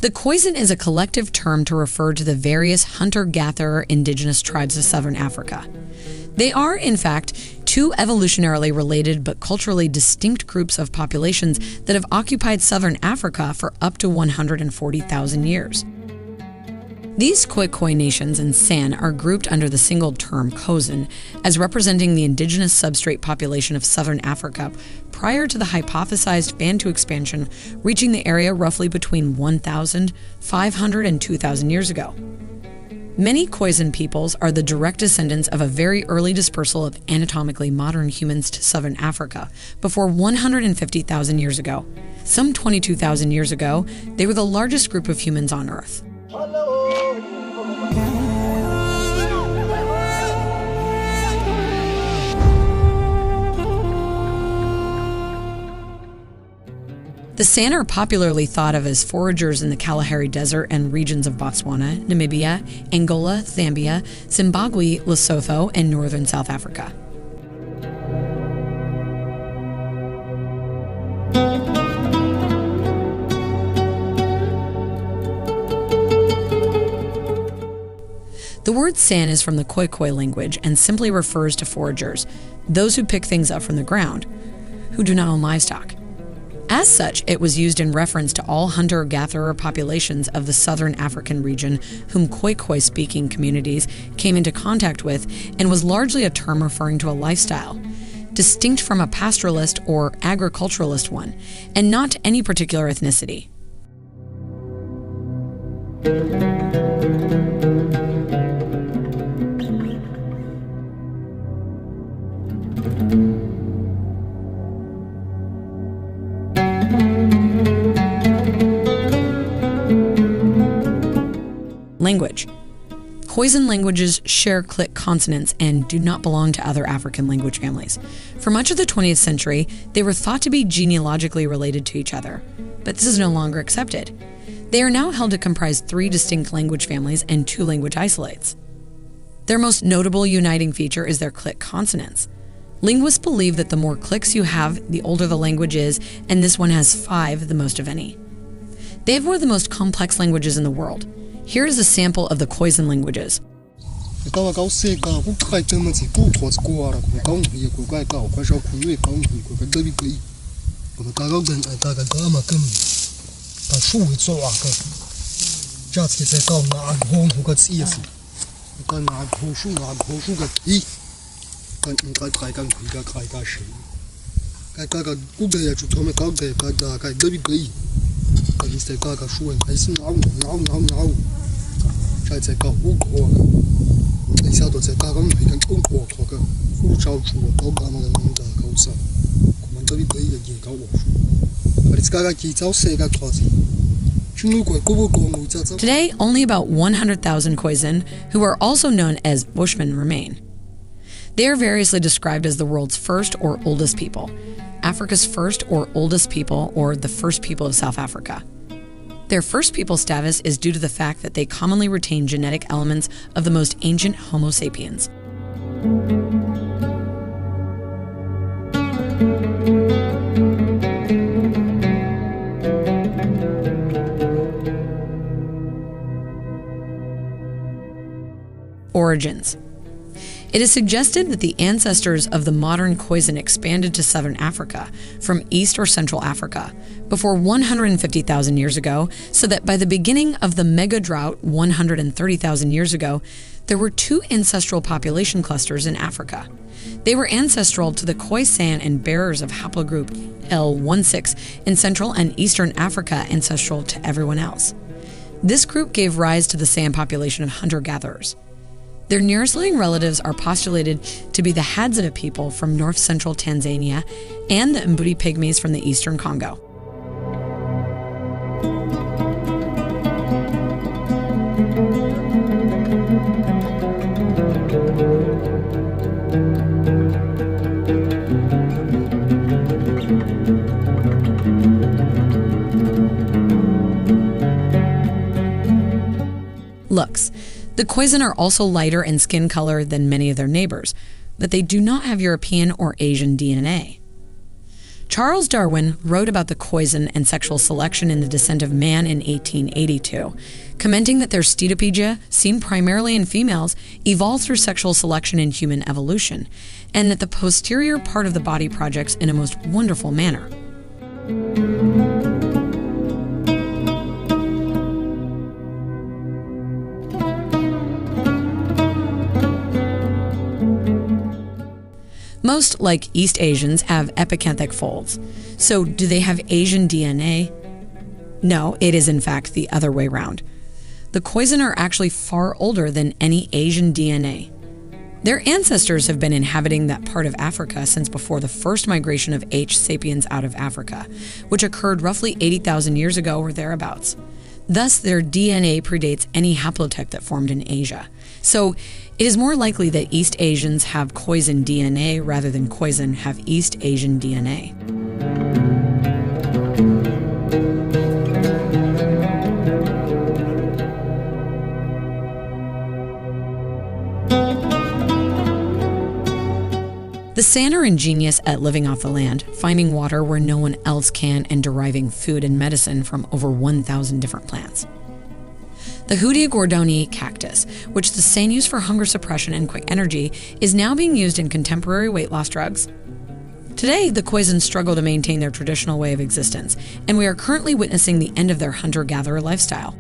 The Khoisan is a collective term to refer to the various hunter-gatherer indigenous tribes of southern Africa. They are, in fact, two evolutionarily related but culturally distinct groups of populations that have occupied southern Africa for up to 140,000 years. These Khoikhoi nations and San are grouped under the single term Khoisan as representing the indigenous substrate population of southern Africa prior to the hypothesized Bantu expansion reaching the area roughly between 1,500 and 2,000 years ago. Many Khoisan peoples are the direct descendants of a very early dispersal of anatomically modern humans to southern Africa before 150,000 years ago. Some 22,000 years ago, they were the largest group of humans on Earth. The San are popularly thought of as foragers in the Kalahari Desert and regions of Botswana, Namibia, Angola, Zambia, Zimbabwe, Lesotho, and northern South Africa. The word San is from the Khoikhoi language and simply refers to foragers, those who pick things up from the ground, who do not own livestock. As such, it was used in reference to all hunter-gatherer populations of the southern African region whom Khoikhoi-speaking communities came into contact with, and was largely a term referring to a lifestyle, distinct from a pastoralist or agriculturalist one, and not to any particular ethnicity. Language. Khoisan languages share click consonants and do not belong to other African language families. For much of the 20th century, they were thought to be genealogically related to each other, but this is no longer accepted. They are now held to comprise 3 distinct language families and 2 language isolates. Their most notable uniting feature is their click consonants. Linguists believe that the more clicks you have, the older the language is, and this one has 5, the most of any. They have one of the most complex languages in the world. Here is a sample of the Khoisan languages. Today, only about 100,000 Khoisan, who are also known as Bushmen, remain. They are variously described as the world's first or oldest people, Africa's first or oldest people, or the first people of South Africa. Their first people status is due to the fact that they commonly retain genetic elements of the most ancient Homo sapiens. Origins. It is suggested that the ancestors of the modern Khoisan expanded to southern Africa from East or Central Africa before 150,000 years ago, so that by the beginning of the mega drought 130,000 years ago, there were 2 ancestral population clusters in Africa. They were ancestral to the Khoisan and bearers of haplogroup L16 in Central and Eastern Africa, ancestral to everyone else. This group gave rise to the San population of hunter-gatherers. Their nearest living relatives are postulated to be the Hadza people from north-central Tanzania and the Mbuti Pygmies from the eastern Congo. Looks. The Khoisan are also lighter in skin color than many of their neighbors. but they do not have European or Asian DNA. Charles Darwin wrote about the Khoisan and sexual selection in The Descent of Man in 1882, commenting that their steatopedia, seen primarily in females, evolved through sexual selection in human evolution, and that the posterior part of the body projects in a most wonderful manner. Most, like East Asians, have epicanthic folds. So do they have Asian DNA? No, it is in fact the other way around. The Khoisan are actually far older than any Asian DNA. Their ancestors have been inhabiting that part of Africa since before the first migration of H. sapiens out of Africa, which occurred roughly 80,000 years ago or thereabouts. Thus, their DNA predates any haplotype that formed in Asia. So, it is more likely that East Asians have Khoisan DNA rather than Khoisan have East Asian DNA. The San are ingenious at living off the land, finding water where no one else can, and deriving food and medicine from over 1,000 different plants. The Hoodia gordoni cactus, which the San use for hunger suppression and quick energy, is now being used in contemporary weight loss drugs. Today, the Khoisan struggle to maintain their traditional way of existence, and we are currently witnessing the end of their hunter-gatherer lifestyle.